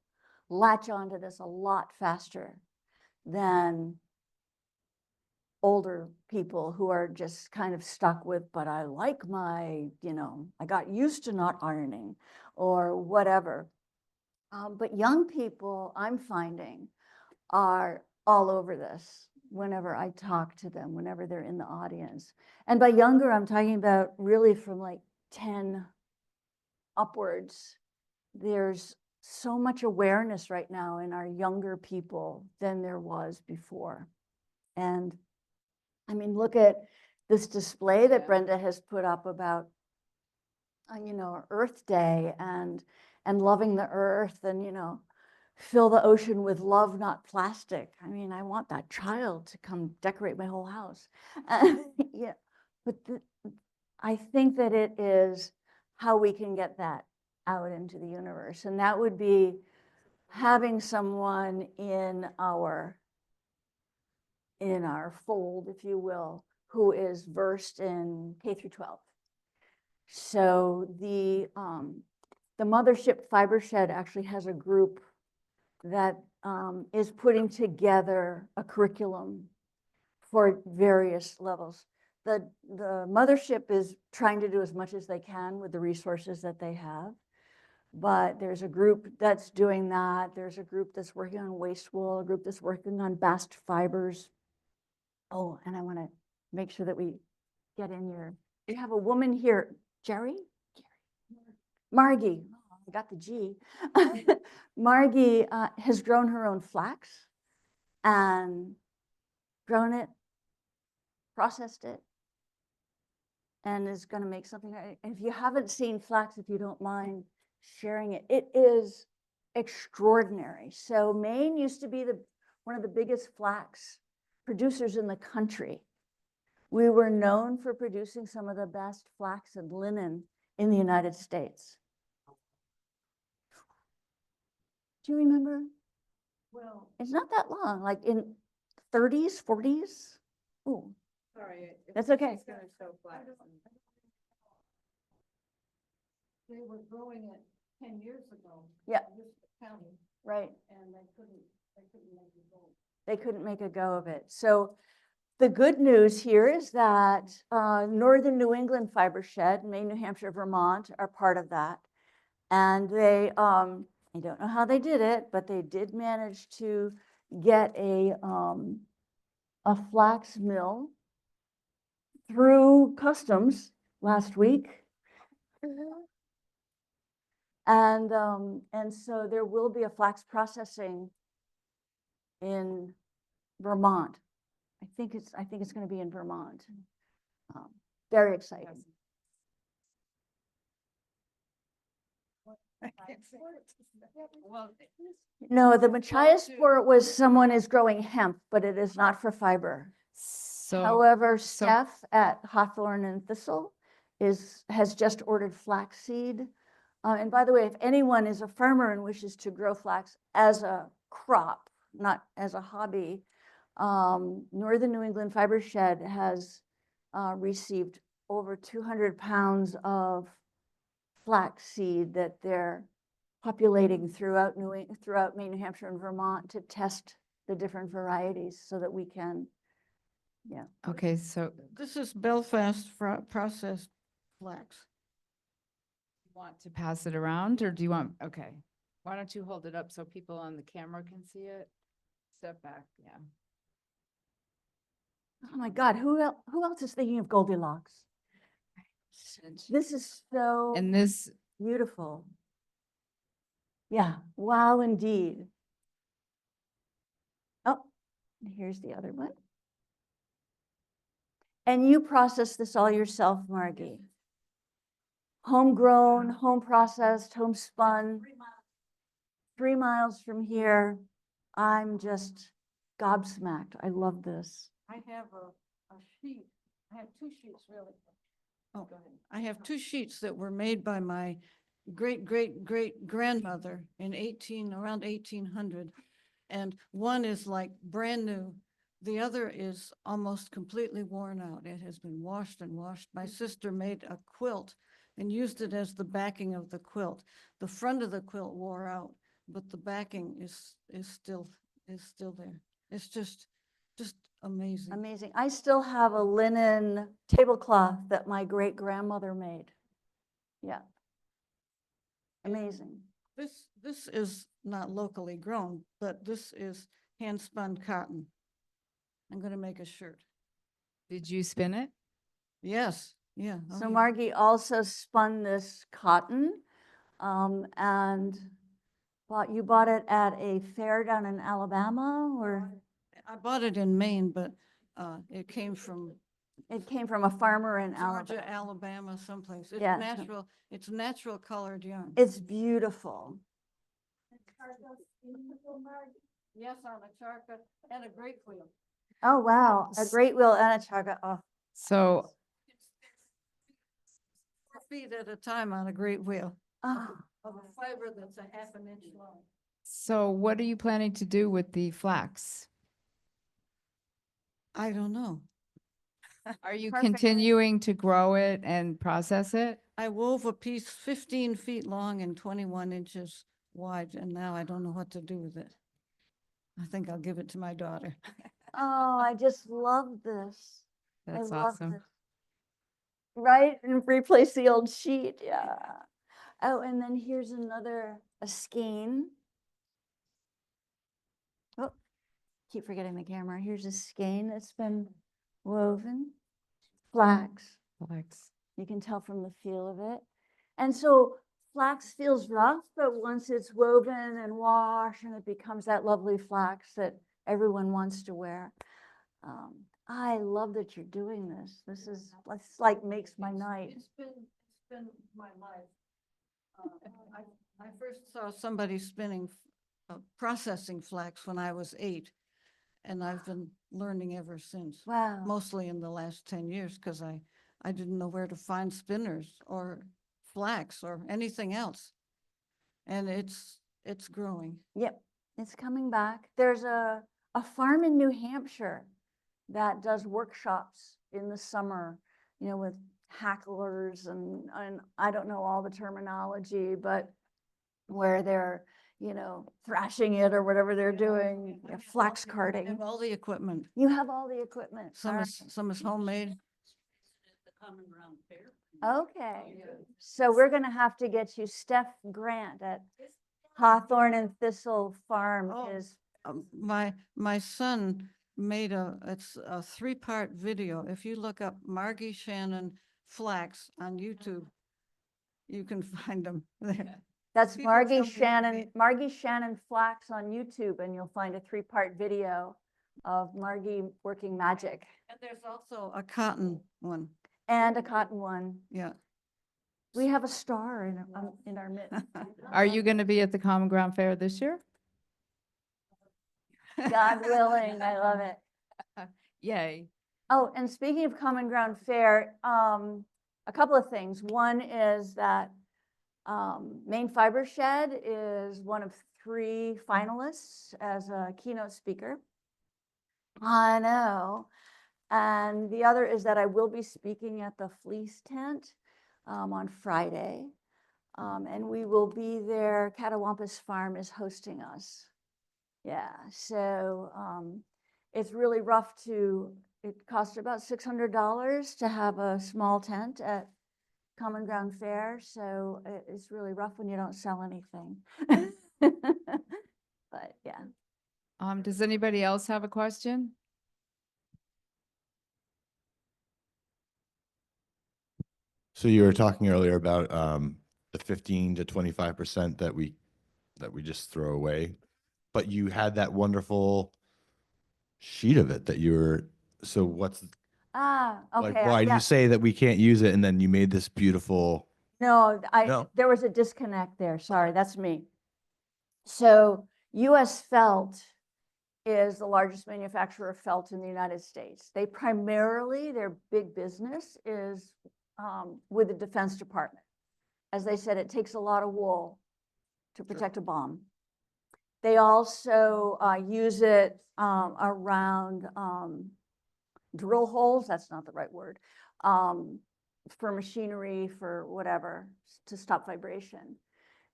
latch onto this a lot faster than older people who are just kind of stuck with, but I like my, I got used to not ironing or whatever. But young people, I'm finding, are all over this whenever I talk to them, whenever they're in the audience. And by younger, I'm talking about really from like 10 upwards. There's so much awareness right now in our younger people than there was before. And I mean, look at this display that Yeah. Brenda has put up about, Earth Day and loving the earth and, fill the ocean with love, not plastic. I mean, I want that child to come decorate my whole house. Yeah, but I think that it is how we can get that out into the universe. And that would be having someone in our fold, if you will, who is versed in K through 12. So the Mothership Fibershed actually has a group that is putting together a curriculum for various levels. The Mothership is trying to do as much as they can with the resources that they have. But there's a group that's doing that. There's a group that's working on waste wool, a group that's working on bast fibers. Oh, and I want to make sure that we get in we have a woman here, Jerry? Margie, oh, I got the G. Margie has grown her own flax and grown it, processed it, and is going to make something. And if you haven't seen flax, if you don't mind sharing it, it is extraordinary. So Maine used to be one of the biggest flax producers in the country. We were known for producing some of the best flax and linen in the United States. Do you remember? Well, It's not that long, like in 30s, 40s. Oh, sorry. That's okay. It's gonna show flax. They were growing it 10 years ago. Yeah. in this county, right. and they couldn't make it go. They couldn't make a go of it. So the good news here is that Northern New England Fibershed, Maine, New Hampshire, Vermont are part of that. And they, I don't know how they did it, but they did manage to get a flax mill through customs last week. And so there will be a flax processing in Vermont. I think it's going to be in Vermont. Very exciting. Well, No, the Machias sport was someone is growing hemp, but it is not for fiber. so, However, Steph at Hawthorne and Thistle has just ordered flaxseed. And by the way, if anyone is a farmer and wishes to grow flax as a crop, not as a hobby, Northern New England Fibershed has received over 200 pounds of flaxseed that they're populating throughout Maine, New Hampshire, and Vermont to test the different varieties so that we can, okay, so This is Belfast processed flax. you want to pass it around or do you want, okay. Why don't you hold it up so people on the camera can see it? Step back, yeah. oh my God, who else is thinking of Goldilocks? This is so And this, beautiful. Yeah, wow, indeed. Oh, and here's the other one. And you process this all yourself, Margie? Homegrown, home processed, homespun. 3 miles from here. I'm just gobsmacked. I love this. I have a sheet, I have 2 sheets really. Oh, go ahead. I have 2 sheets that were made by my great-great-great-grandmother in around 1800. And one is like brand new. The other is almost completely worn out. It has been washed and washed. My sister made a quilt and used it as the backing of the quilt. The front of the quilt wore out, but the backing is still there. It's just amazing. Amazing. I still have a linen tablecloth that my great grandmother made. Yeah. Amazing. This is not locally grown, but this is hand spun cotton. I'm going to make a shirt. did you spin it? Yes, yeah. oh So yeah. Margie also spun this cotton and you bought it at a fair down in Alabama or? I bought it in Maine, but it came from It came from a farmer in Georgia, Alabama. Alabama, someplace. It's Yeah, natural, it's natural colored yarn. It's beautiful. Yes, on a charka and a great wheel. Oh, wow. A great wheel and a chaga. Oh, So 4 feet at a time on a great wheel oh. of a fiber that's a half an inch long. So what are you planning to do with the flax? I don't know. Are you Perfect. continuing to grow it and process it? I wove a piece 15 feet long and 21 inches wide, and now I don't know what to do with it. I think I'll give it to my daughter. Oh, I just love this. That's I love awesome. this. Right, and replace the old sheet, yeah. Oh, and then here's a skein. Oh, keep forgetting the camera. Here's a skein that's been woven. Flax, Flax. you can tell from the feel of it. And so flax feels rough, but once it's woven and washed and it becomes that lovely flax that everyone wants to wear. I love that you're doing this. This like makes my night. It's been my life. I first saw somebody spinning, processing flax when I was 8, and I've been learning ever since. Wow. Mostly in the last 10 years, because I didn't know where to find spinners or flax or anything else. And it's growing. Yep, it's coming back. There's a farm in New Hampshire that does workshops in the summer, you know, with hacklers and I don't know all the terminology, but where they're, you know, thrashing it or whatever they're doing, you know, flax I carting. have all the equipment. You have all the equipment. Some All is homemade. right. Okay, so we're gonna have to get you Steph Grant at Hawthorne and Thistle Farm Oh. is, My son made it's a 3-part video. If you look up Margie Shannon Flax on YouTube, you can find them there. that's People tell me Margie Shannon Flax on YouTube, and you'll find a 3-part video of Margie working magic And there's also a cotton one. and a cotton one. Yeah. We have a star in our midst. Are you going to be at the Common Ground Fair this year? God willing, I love it. Yay. Oh, and speaking of Common Ground Fair, a couple of things. One is that Maine Fibershed is one of 3 finalists as a keynote speaker. I know. And the other is that I will be speaking at the Fleece Tent on Friday. And we will be there. Catawampus Farm is hosting us. Yeah, so it's really rough it costs about $600 to have a small tent at Common Ground Fair. So it's really rough when you don't sell anything. But yeah. Does anybody else have a question? So you were talking earlier about the 15 to 25% that we just throw away, but you had that wonderful sheet of it that you were. So what's Ah, okay. like? Why do yeah. you say that we can't use it, and then you made this beautiful? No, No. there was a disconnect there. Sorry, that's me. So US Felt is the largest manufacturer of felt in the United States. They primarily, their big business is with the Defense Department. As they said, it takes a lot of wool to protect a bomb. They also use it around drill holes, that's not the right word, for machinery, for whatever, to stop vibration.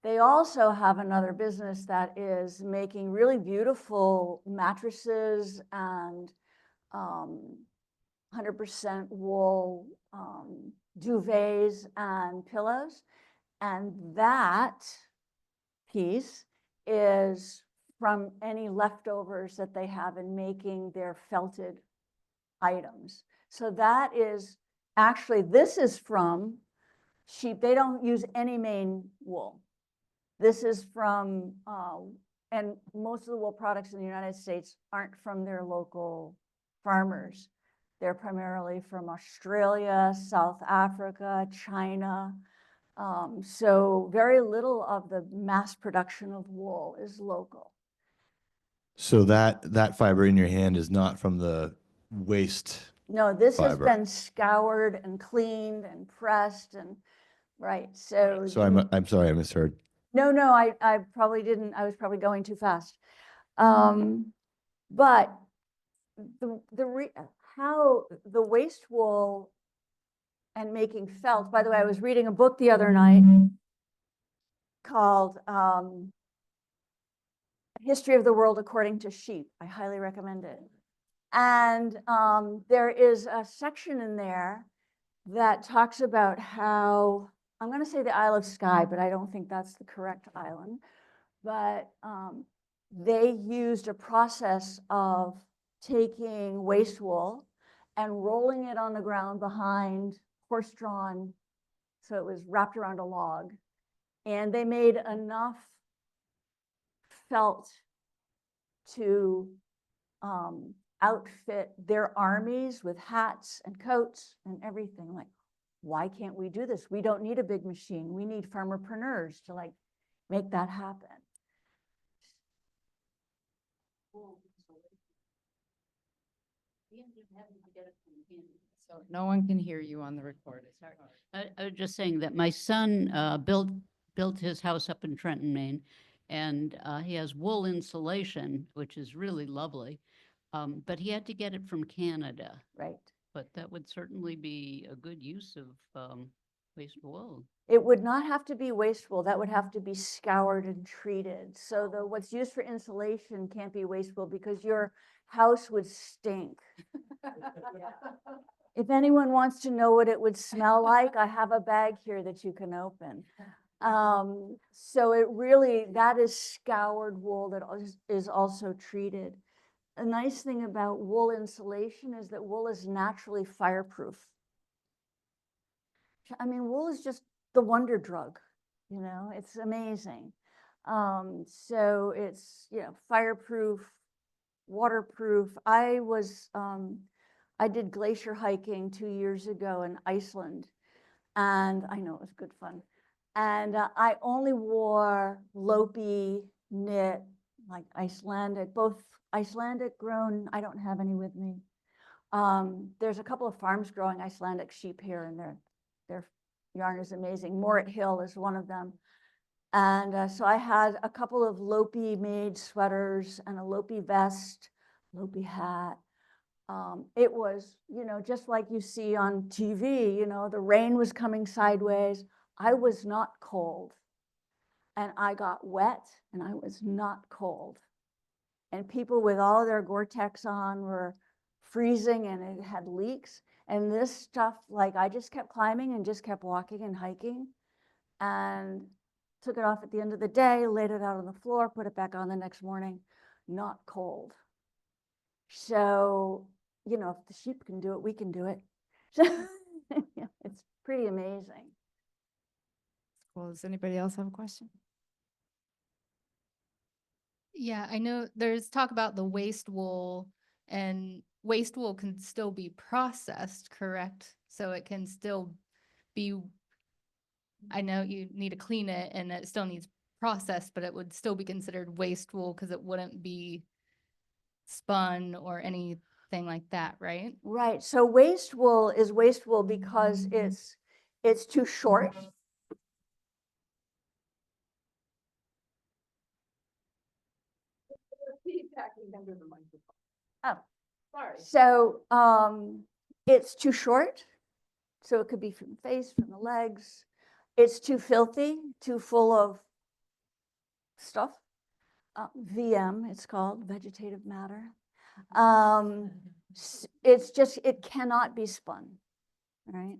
They also have another business that is making really beautiful mattresses and 100% wool duvets and pillows. And that piece is from any leftovers that they have in making their felted items. So that is actually, this is from sheep. They don't use any Maine wool. This is from, and most of the wool products in the United States aren't from their local farmers. They're primarily from Australia, South Africa, China. So very little of the mass production of wool is local. So that fiber in your hand is not from the waste. No, this has Fiber. been scoured and cleaned and pressed and, right, so. So I'm sorry, I misheard. No, no, I probably didn't, I was probably going too fast. But how the waste wool and making felt, by the way, I was reading a book the other night called History of the World According to Sheep. I highly recommend it. And there is a section in there that talks about how, I'm going to say the Isle of Skye, but I don't think that's the correct island. But they used a process of taking waste wool and rolling it on the ground behind horse-drawn, so it was wrapped around a log. And they made enough felt to outfit their armies with hats and coats and everything. Like, why can't we do this? We don't need a big machine. We need farmerpreneurs to like make that happen. So no one can hear you on the recording. I was just saying that my son built his house up in Trenton, Maine, and he has wool insulation, which is really lovely. But he had to get it from Canada. Right. But that would certainly be a good use of waste wool. It would not have to be waste wool. That would have to be scoured and treated. So the what's used for insulation can't be waste wool because your house would stink. If anyone wants to know what it would smell like, I have a bag here that you can open. So it really, that is scoured wool that is also treated. A nice thing about wool insulation is that wool is naturally fireproof. I mean, wool is just the wonder drug, you know, it's amazing. So it's, you know, fireproof, waterproof. I did glacier hiking 2 years ago in Iceland, and I know it was good fun. And I only wore Lopi knit, like Icelandic, both Icelandic grown. I don't have any with me. There's a couple of farms growing Icelandic sheep here, and their yarn is amazing. Morit Hill is one of them. And so I had a couple of Lopi made sweaters and a Lopi vest, Lopi hat. It was, you know, just like you see on TV, you know, the rain was coming sideways. I was not cold. And I got wet and I was not cold. And people with all their Gore-Tex on were freezing and it had leaks. And this stuff, like I just kept climbing and just kept walking and hiking and took it off at the end of the day, laid it out on the floor, put it back on the next morning, not cold. So, you know, if the sheep can do it, we can do it. So yeah, it's pretty amazing. Well, does anybody else have a question? Yeah, I know there's talk about the waste wool, and waste wool can still be processed, correct? So it can still be, I know you need to clean it and it still needs processed, but it would still be considered waste wool because it wouldn't be spun or anything like that, right? Right. So waste wool is waste wool because it's too short. Oh, Sorry. so it's too short. So it could be from the face, from the legs. It's too filthy, too full of stuff. VM, it's called, vegetative matter. It's just, it cannot be spun, right?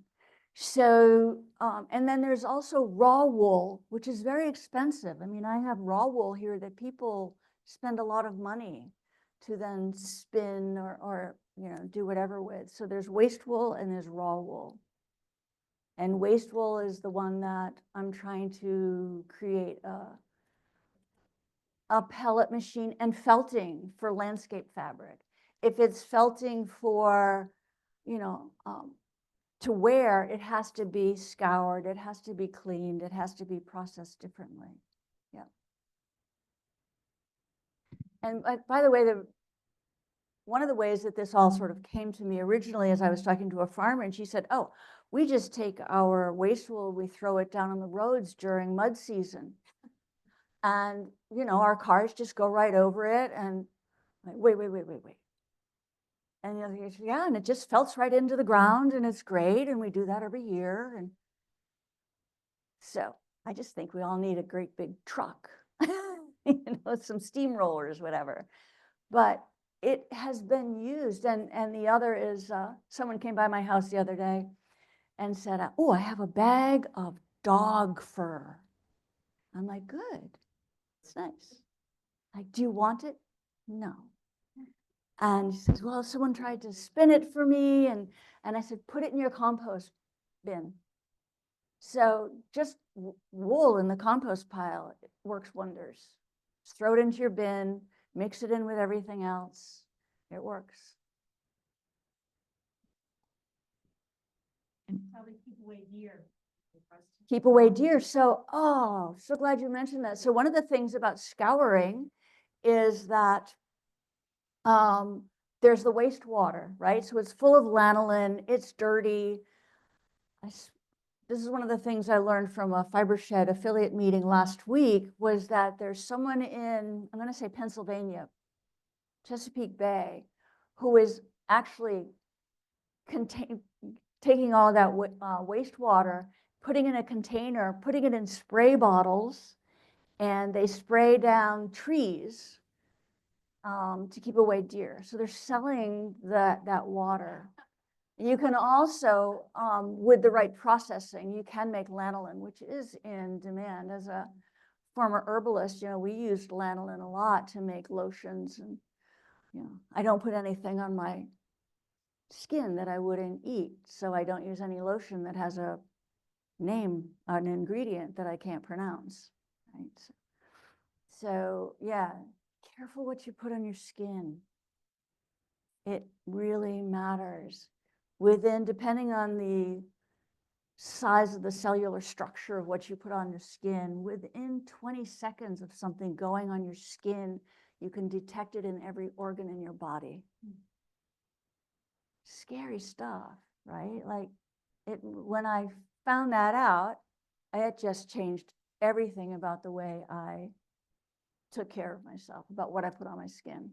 So, and then there's also raw wool, which is very expensive. I mean, I have raw wool here that people spend a lot of money to then spin or you know, do whatever with. So there's waste wool and there's raw wool. And waste wool is the one that I'm trying to create a pellet machine and felting for landscape fabric. If it's felting for you know, to wear, it has to be scoured, it has to be cleaned, it has to be processed differently. Yeah. And by the way, one of the ways that this all sort of came to me originally as I was talking to a farmer, and she said, oh, we just take our waste wool, we throw it down on the roads during mud season. And, you know, our cars just go right over it, and like, wait. And the other guy said, yeah, and it just felts right into the ground, and it's great, and we do that every year. And so I just think we all need a great big truck, you know, some steamrollers, whatever. But it has been used, and the other is, someone came by my house the other day and said, oh, I have a bag of dog fur. I'm like, good, it's nice. Like, do you want it? No. And she says, well, someone tried to spin it for me. And I said, put it in your compost bin. So just wool in the compost pile, it works wonders. Just throw it into your bin, mix it in with everything else. It works. Probably keep away deer. Keep away deer. So, oh, so glad you mentioned that. So one of the things about scouring is that there's the wastewater, right? So it's full of lanolin, it's dirty. This is one of the things I learned from a Fibershed affiliate meeting last week, was that there's someone in, I'm going to say Pennsylvania, Chesapeake Bay, who is actually taking all that wastewater, putting in a container, putting it in spray bottles, and they spray down trees to keep away deer. So they're selling that water. You can also, with the right processing, you can make lanolin, which is in demand. As a former herbalist, you know, we used lanolin a lot to make lotions. And, you know, I don't put anything on my skin that I wouldn't eat. So I don't use any lotion that has a name, an ingredient that I can't pronounce. Right? So yeah, careful what you put on your skin. It really matters. Depending on the size of the cellular structure of what you put on your skin, within 20 seconds of something going on your skin, you can detect it in every organ in your body. Scary stuff, right? Like, when I found that out, it just changed everything about the way I took care of myself, about what I put on my skin.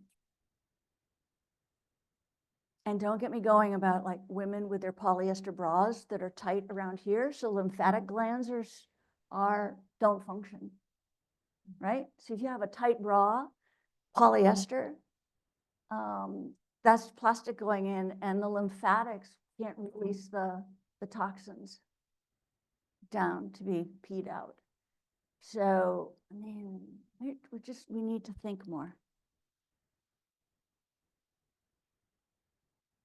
And don't get me going about like women with their polyester bras that are tight around here. So lymphatic glands don't function, right? So if you have a tight bra, polyester, that's plastic going in, and the lymphatics can't release the toxins down to be peed out. So, I mean, we need to think more.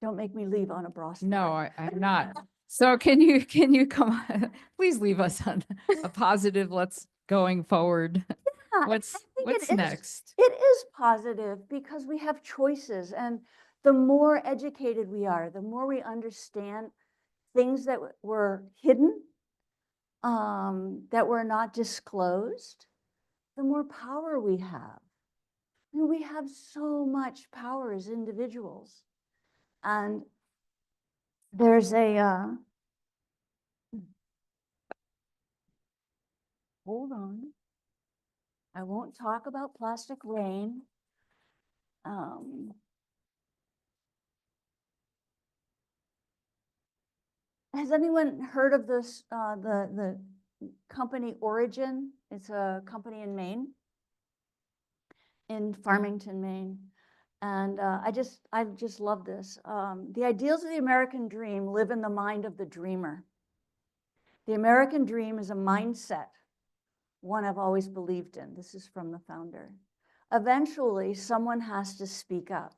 Don't make me leave on a bra story. No, I'm not. So can you come on, please leave us on a positive, let's going forward. Yeah, What's I think what's it is- next? It is positive because we have choices, and the more educated we are, the more we understand things that were hidden, that were not disclosed, the more power we have. And we have so much power as individuals. And there's a, hold on. I won't talk about plastic rain. Has anyone heard of this, the company Origin? It's a company in Maine, in Farmington, Maine. And I just love this. The ideals of the American dream live in the mind of the dreamer. The American dream is a mindset, one I've always believed in. This is from the founder. Eventually, someone has to speak up,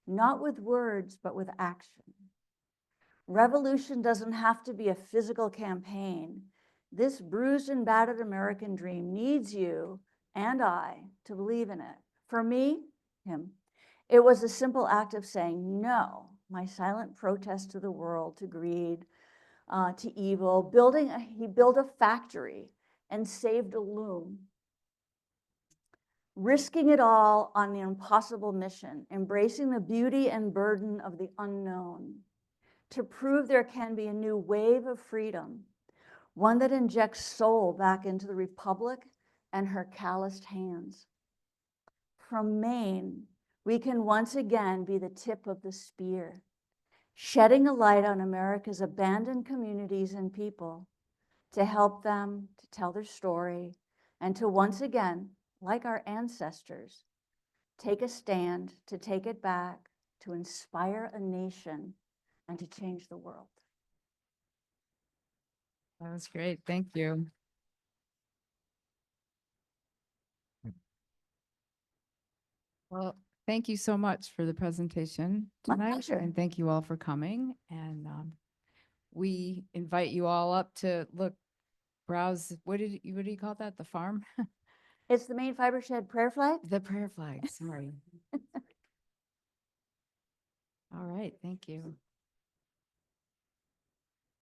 not with words, but with action. Revolution doesn't have to be a physical campaign. This bruised and battered American dream needs you and I to believe in it. For me, him, it was a simple act of saying, no, my silent protest to the world, to greed, to evil. He built a factory and saved a loom, risking it all on the impossible mission, embracing the beauty and burden of the unknown, to prove there can be a new wave of freedom, one that injects soul back into the Republic and her calloused hands. From Maine, we can once again be the tip of the spear, shedding a light on America's abandoned communities and people, to help them to tell their story and to once again, like our ancestors, take a stand, to take it back, to inspire a nation, and to change the world. That was great. Thank you. Well, thank you so much for the presentation My tonight. pleasure. And thank you all for coming. And we invite you all up to browse, what do you call that? The farm? It's the Maine Fibershed prayer flag. The prayer flag, sorry. All right, thank you.